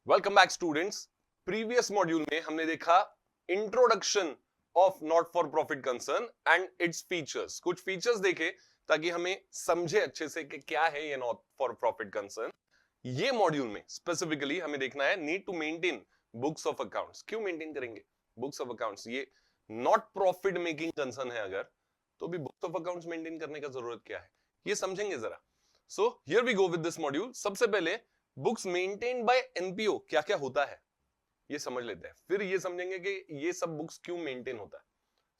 Welcome back students. Previous module में हमने देखा introduction of not for profit concern and its features. कुछ features देखे ताकि हमें समझे अच्छे से कि क्या है ये नॉट फॉर प्रॉफिट कंसर्न। ये मॉड्यूल में स्पेसिफिकली हमें देखना है need to maintain books of accounts. क्यों मेंटेन करेंगे बुक्स ऑफ अकाउंट्स? ये नॉट प्रॉफिट मेकिंग कंसर्न है अगर, तो भी बुक्स ऑफ अकाउंट्स मेंटेन करने का जरूरत क्या है ये समझेंगे जरा। So here we go with this module. सबसे पहले बुक्स मेंटेन्ड बाय एनपीओ क्या क्या होता है ये समझ लेते हैं, फिर ये समझेंगे कि ये सब बुक्स क्यों मेंटेन होता है।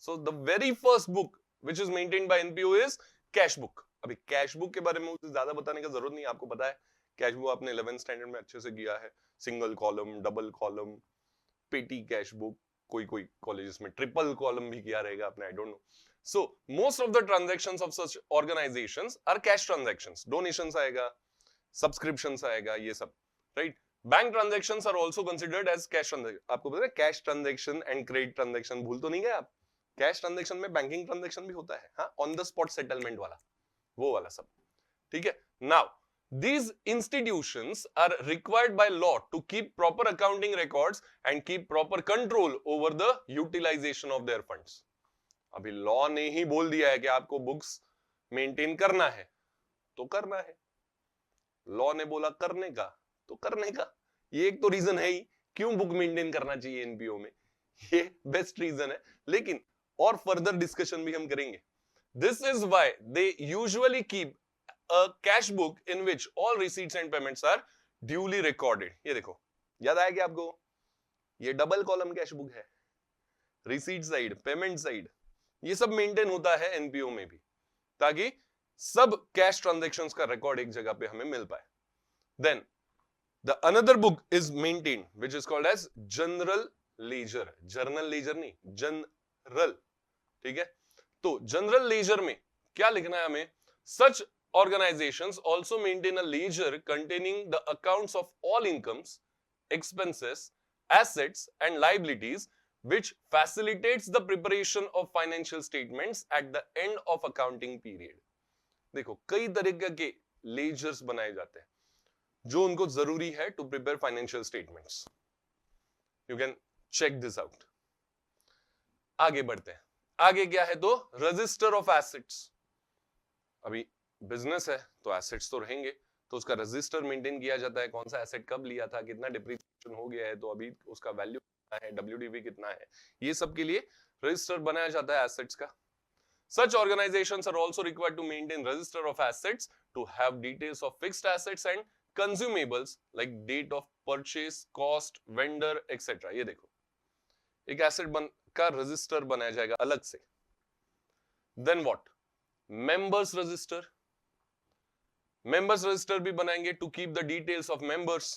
So the very first book which is maintained by NPO is cash book. अभी कैश बुक के बारे में मुझे ज्यादा बताने का जरूरत नहीं, आपको पता है कैश बुक आपने 11th स्टैंडर्ड में अच्छे से किया है। सिंगल कॉलम, डबल कॉलम, पेटी कैश बुक, कोई कोई कॉलेजेस में ट्रिपल कॉलम भी किया रहेगा आपने, I don't know. So most of the transactions of such organisations are cash transactions. Donations आएगा, सब्सक्रिप्शंस आएगा, ये सब, right. Bank transactions are also considered as cash transaction. आपको पता है cash transaction and credit transaction भूल तो नहीं गए आप? कैश ट्रांजैक्शन में बैंकिंग ट्रांजैक्शन भी होता है, हाँ, ऑन द स्पॉट सेटलमेंट वाला, वो वाला सब, ठीक है। Now these institutions are required by law to keep proper accounting records and keep proper control over the utilization of their funds. अभी लॉ ने ही बोल दिया है कि आपको बुक्स मेंटेन करना है तो करना है, लॉ ने बोला करने का तो करने का। ये एक तो रीजन है ही क्यों बुक मेंटेन करना चाहिए एनपीओ में, ये बेस्ट रीजन है। लेकिन और फर्दर डिस्कशन भी हम करेंगे। This is why they usually keep a cash book in which all receipts and payments are duly recorded. ये देखो, याद आया क्या आपको? ये डबल कॉलम कैश बुक है, रिसीट साइड, पेमेंट साइड, ये सब मेंटेन होता है एनपीओ में भी, ताकि सब कैश ट्रांजैक्शंस का रिकॉर्ड एक जगह पे हमें मिल पाए। Then the another book is maintained which is called as general ledger. Journal ledger नहीं, जनरल, ठीक है। तो जनरल लेजर में क्या लिखना है हमें? सच organizations also maintain a ledger containing the accounts of all incomes, expenses, assets and liabilities, which facilitates the preparation of financial statements at the end of accounting period. देखो कई तरीके के लेजर्स बनाए जाते हैं जो उनको जरूरी है to prepare financial statements. You can check this out. आगे बढ़ते हैं। आगे क्या है? तो रजिस्टर ऑफ एसेट्स। अभी बिजनेस है तो एसेट्स तो रहेंगे, तो उसका रजिस्टर मेंटेन किया जाता है, कौन सा एसेट कब लिया था, कितना डिप्रिसिएशन हो गया है, तो अभी उसका वैल्यू कितना है, डब्ल्यूडीवी कितना है, ये सब के लिए रजिस्टर बनाया जाता है एसेट्स का। Such organizations are also required to maintain register of assets to have details of fixed assets and consumables like date of purchase, cost, vendor, etc. ये देखो एक एसेट का रजिस्टर बनाया जाएगा अलग से। Then what? Members register। Members register भी बनाएंगे to keep the details of members.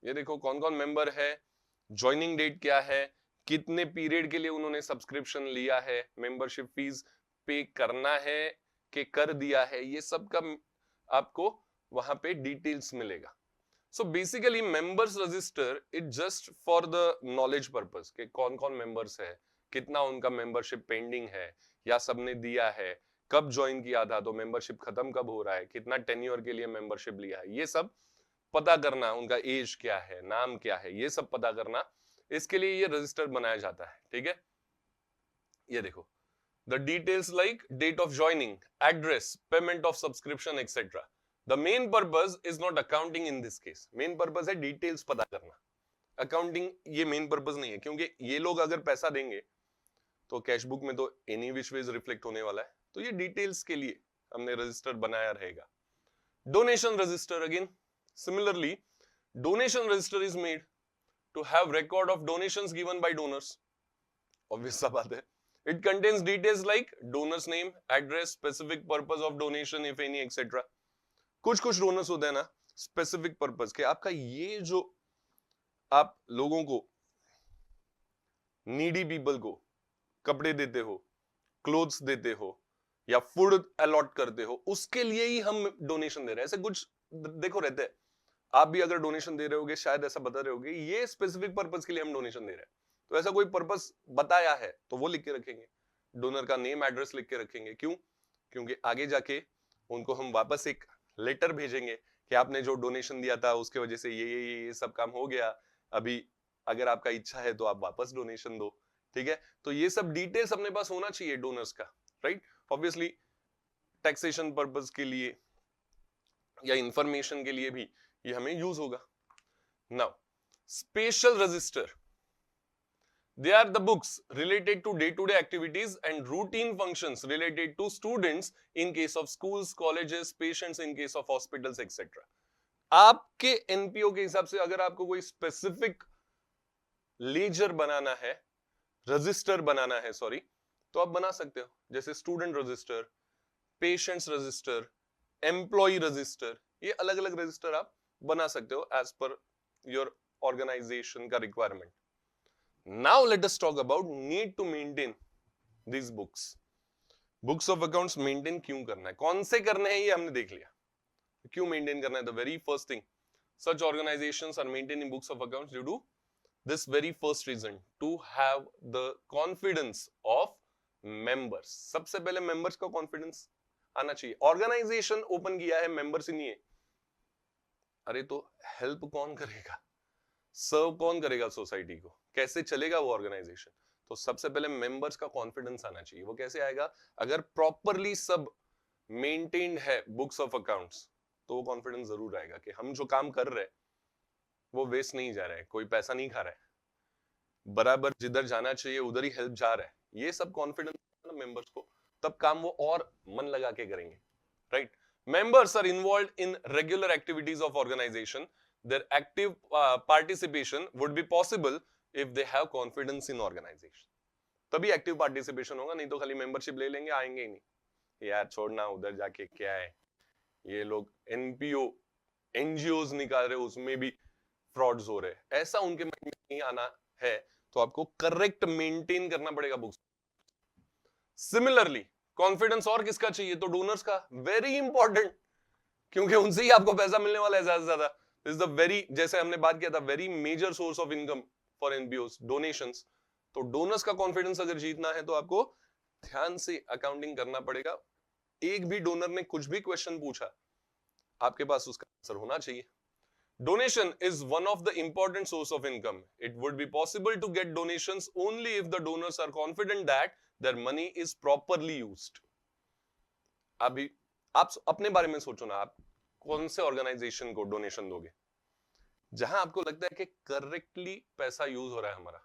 ये देखो कौन कौन मेंबर है, ज्वाइनिंग डेट क्या है, कितने पीरियड के लिए उन्होंने सब्सक्रिप्शन लिया है, मेंबरशिप फीस पे करना है कि कर दिया है, ये सब का आपको वहां पे डिटेल्स मिलेगा। So basically members register it just for the knowledge purpose कि कौन कौन मेंबर्स है, कितना उनका मेंबरशिप पेंडिंग है या सबने दिया है, कब ज्वाइन किया था, तो मेंबरशिप खत्म कब हो रहा है, कितना टेन्योर के लिए मेंबरशिप लिया है, ये सब पता करना, उनका एज क्या है, नाम क्या है, ये सब पता करना, इसके लिए ये रजिस्टर बनाया जाता है, ठीक है। ये देखो the details like date of joining, address, payment of subscription etcetera. The main purpose is not accounting in this case. Main purpose है डिटेल्स पता करना, अकाउंटिंग ये मेन पर्पस नहीं है, क्योंकि ये लोग अगर पैसा देंगे तो कैश बुक में तो एनी विच वेज रिफ्लेक्ट होने वाला है, तो ये डिटेल्स के लिए हमने रजिस्टर बनाया रहेगा। Donation register again similarly, donation register is made to have record of donations given by donors. Obvious सा बात है। It contains details like donors name, address, specific purpose of donation if any etcetera. कुछ कुछ donors होते हैं ना specific purpose के, आपका ये जो आप लोगों को, नीडी पीपल को कपड़े देते हो, क्लोथ्स देते हो या फूड अलॉट करते हो, उसके लिए ही हम डोनेशन दे रहे हैं। ऐसे कुछ देखो रहते हैं, आप भी अगर डोनेशन दे रहे होगे शायद ऐसा बता रहे होगे ये स्पेसिफिक पर्पस के लिए हम डोनेशन दे रहे हैं, तो ऐसा कोई पर्पस बताया है तो वो लिख के रखेंगे, डोनर का नेम एड्रेस लिख के रखेंगे। क्यों? क्योंकि आगे जाके उनको हम वापस एक लेटर भेजेंगे कि आपने जो डोनेशन दिया था उसके वजह से ये सब काम हो गया, अभी अगर आपका इच्छा है तो आप वापस डोनेशन दो, ठीक है। तो ये सब डिटेल्स अपने पास होना चाहिए डोनर्स का, राइट। ऑब्वियसली टैक्सेशन पर्पस के लिए या इंफॉर्मेशन के लिए भी ये हमें यूज होगा। Now special register, they are the books related to day-to-day activities and routine functions related to students in case of schools, colleges, patients in case of hospitals, etc. आपके एनपीओ के हिसाब से अगर आपको कोई स्पेसिफिक लेजर बनाना है, register बनाना है, sorry, तो आप बना सकते हो, जैसे student register, patients register, employ register, ये अलग अलग रजिस्टर आप बना सकते हो एज पर योर ऑर्गेनाइजेशन का requirement. Now let us talk about need to maintain these books. Books of accounts maintain क्यों करना है, कौन से करने हैं ये हमने देख लिया, क्यों मेंटेन करना है। The very first thing, such organizations are maintaining books of accounts due to this very first reason, to have the confidence of members. सबसे पहले members का confidence आना चाहिए। ऑर्गेनाइजेशन ओपन किया है, members ही नहीं है, अरे तो हेल्प कौन करेगा, सर्व कौन करेगा सोसाइटी को, कैसे चलेगा वो ऑर्गेनाइजेशन। तो सबसे पहले मेंबर्स का कॉन्फिडेंस आना चाहिए। वो कैसे आएगा, अगर प्रॉपरली सब मेंटेन्ड है बुक्स ऑफ अकाउंट्स, तो वो कॉन्फिडेंस जरूर आएगा कि हम जो काम कर रहे हैं वो वेस्ट नहीं जा रहा है, कोई पैसा नहीं खा रहा है, बराबर जिधर जाना चाहिए उधर ही हेल्प जा रहा है। ये सब कॉन्फिडेंस मेंबर्स को, तब काम वो और मन लगा के करेंगे, right. Members are involved in regular activities of organisation, their active participation would be possible if they have confidence in organization. तभी एक्टिव पार्टिसिपेशन होगा, नहीं तो खाली मेंबरशिप ले लेंगे, आएंगे ही नहीं, यार छोड़ना उधर जाके क्या है, ये लोग एनपीओ एनजीओज निकाल रहे, उसमें भी फ्रॉड्स हो रहे, ऐसा उनके माइंड में नहीं आना है। तो आपको करेक्ट मेंटेन करना पड़ेगा बुक्स। सिमिलरली कॉन्फिडेंस और किसका चाहिए, तो डोनर्स का, वेरी इंपॉर्टेंट, क्योंकि उनसे ही आपको पैसा मिलने वाला है ज्यादा से ज्यादा। This is the very, जैसे हमने बात किया था, very major source of income for NPOs, donations. तो डोनर्स का कॉन्फिडेंस अगर जीतना है तो आपको ध्यान से अकाउंटिंग करना पड़ेगा। एक भी डोनर ने कुछ भी क्वेश्चन पूछा, आपके पास उसका आंसर होना चाहिए। Donation is one of the important source of income. It would be possible to get donations only if the donors are confident that their money is properly used. अभी आप अपने बारे में सोचो ना, आप कौन से ऑर्गेनाइजेशन को डोनेशन दोगे जहां आपको लगता है कि करेक्टली पैसा यूज हो रहा है, हमारा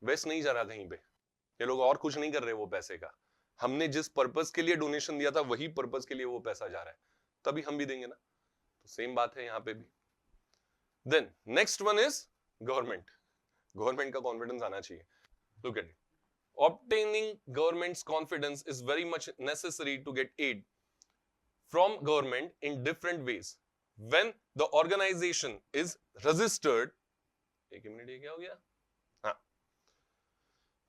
वेस्ट नहीं जा रहा कहीं पे, ये लोग और कुछ नहीं कर रहे वो पैसे का, हमने जिस पर्पस के लिए डोनेशन दिया था वही पर्पस के लिए वो पैसा जा रहा है, तभी हम भी देंगे ना। तो सेम बात है यहाँ पे भी। Then next one is government. Government का कॉन्फिडेंस आना चाहिए। Look at it, obtaining government's confidence is very much necessary to get aid from government in different ways. When the organization is registered, एक minute, ये क्या हो गया, हाँ,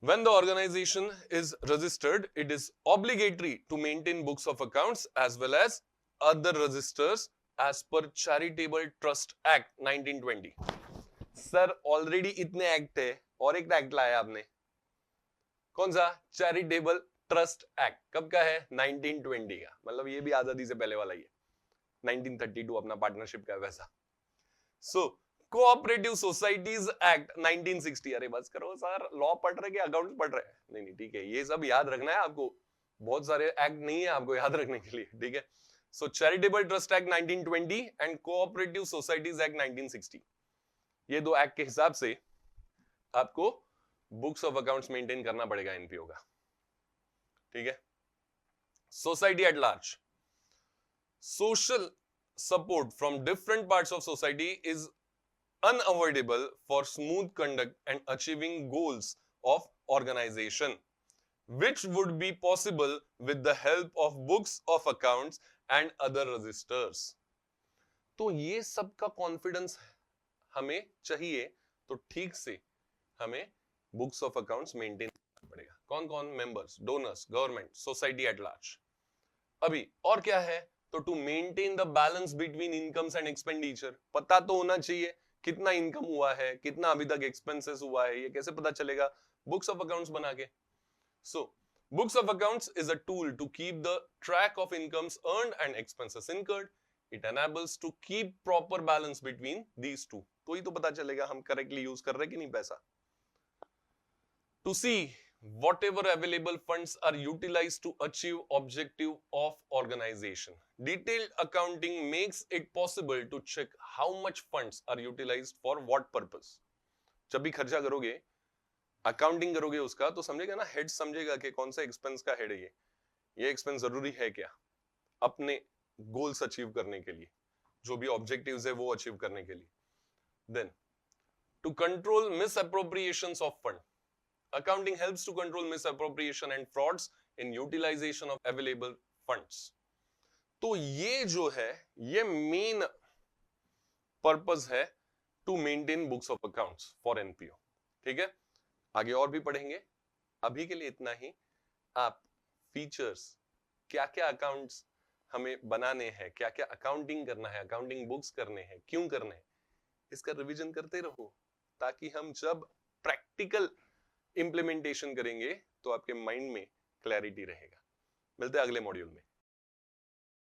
when the organization is registered, it is obligatory to maintain books of accounts as well as other registers as per Charitable Trust Act 1920. Sir already इतने act है, और एक एक्ट लाया आपने, कौन सा, चैरिटेबल ट्रस्ट एक्ट। कब का है, 1920 का, मतलब ये भी आजादी से पहले वाला ही है, 1932 अपना पार्टनरशिप का वैसा। सो कोऑपरेटिव सोसाइटीज एक्ट 1960। अरे बस करो सर, लॉ पढ़ रहे कि अकाउंट्स पढ़ रहे, नहीं नहीं ठीक है, ये सब याद रखना है आपको, बहुत सारे एक्ट नहीं है आपको याद रखने के लिए, ठीक है। So charitable trust act 1920 and cooperative societies act 1960, ये दो एक्ट के हिसाब से आपको बुक्स ऑफ अकाउंट्स मेंटेन करना पड़ेगा एनपीओ का, ठीक है। Society at large, social support from different parts of society is unavoidable for smooth conduct and achieving goals of organisation, which would be possible with the help of books of accounts and other registers. तो ये सब का confidence हमें चाहिए, तो ठीक से हमें बुक्स ऑफ अकाउंट्स मेंटेन करना पड़ेगा। कौन कौन, members, donors, government, society at large. अभी और क्या है, तो to maintain the balance between incomes and expenditure, पता तो होना चाहिए कितना इनकम हुआ है, कितना अभी तक एक्सपेंसेस हुआ है, ये कैसे पता चलेगा, बुक्स ऑफ अकाउंट्स बना के। So, books of accounts is a tool to keep the track of incomes earned and expenses incurred. It enables to keep proper balance between these two. तो ही तो पता चलेगा हम करेक्टली यूज कर रहे कि नहीं पैसा. To see whatever available funds are utilized to achieve objective of organization. Detailed accounting makes it possible to check how much funds are utilized for what purpose. जब भी खर्चा करोगे, अकाउंटिंग करोगे उसका, तो समझेगा ना, हेड समझेगा कि कौन सा एक्सपेंस का हेड है ये एक्सपेंस जरूरी है क्या अपने गोल्स अचीव करने के लिए, जो भी ऑब्जेक्टिव्स है वो अचीव करने के लिए. Then to control misappropriations of fund. Accounting helps to control misappropriation and frauds in utilisation of available funds. तो ये जो है ये मेन पर्पस है to maintain books of accounts for NPO. ठीक है, आगे और भी पढ़ेंगे. अभी के लिए इतना ही. आप फीचर्स, क्या क्या अकाउंट्स हमें बनाने हैं, क्या क्या अकाउंटिंग करना है, अकाउंटिंग बुक्स करने हैं, क्यों करने हैं, इसका रिवीजन करते रहो, ताकि हम जब प्रैक्टिकल इंप्लीमेंटेशन करेंगे तो आपके माइंड में क्लैरिटी रहेगा. मिलते हैं अगले मॉड्यूल में.